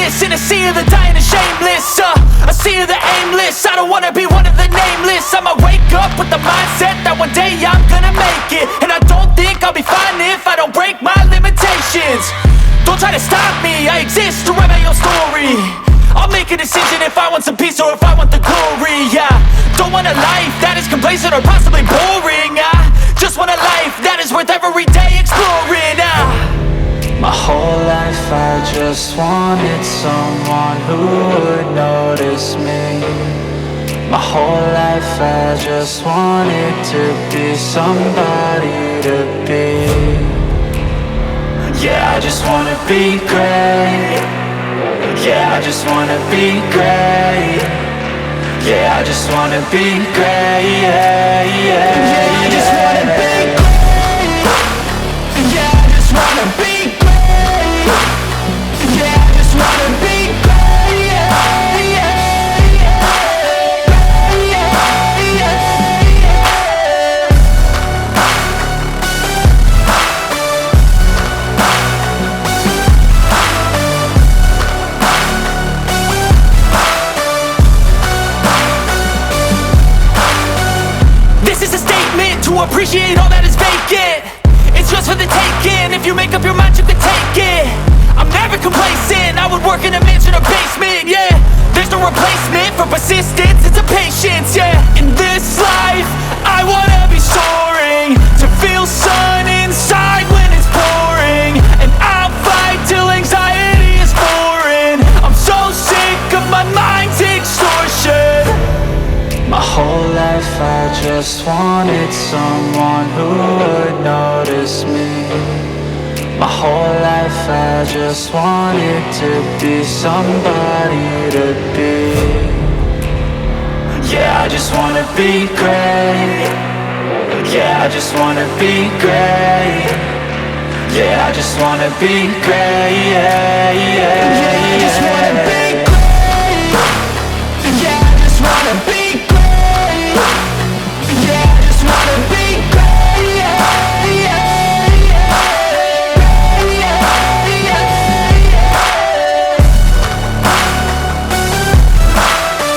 this in a sea of the dying and shameless, a sea of the aimless. I don't wanna be one of the nameless. I'ma wake up with the mindset that one day I'm gonna make it. And I don't think I'll be fine if I don't break my limitations. Don't try to stop me, I exist to write my own story. I'll make a decision if I want some peace or if I want the glory. Yeah, don't want a life that is complacent or possibly boring. I just want a life that is worth every day exploring. My whole life I just wanted someone who would notice me. My whole life I just wanted to be somebody to be. Yeah, I just wanna be great. Yeah, I just wanna be great. Yeah, I just wanna be great. Yeah, I just wanna be great. Yeah, I just wanna be great. Yeah, I just wanna be great. Yeah, to appreciate all that is vacant. It's just for the taking. If you make up your mind, you can take it. I'm never complacent. I would work in a mansion or basement. Yeah, there's no replacement for persistence. It's a patience. Yeah, in this life I wanna be soaring, to feel sun inside when it's pouring. And I'll fight till anxiety is foreign. I'm so sick of my mind's extortion. my whole life I just wanted someone who would notice me. My whole life I just wanted to be somebody to be. Yeah, I just wanna be great. Yeah, I just wanna be great. Yeah, I just wanna be great. Yeah,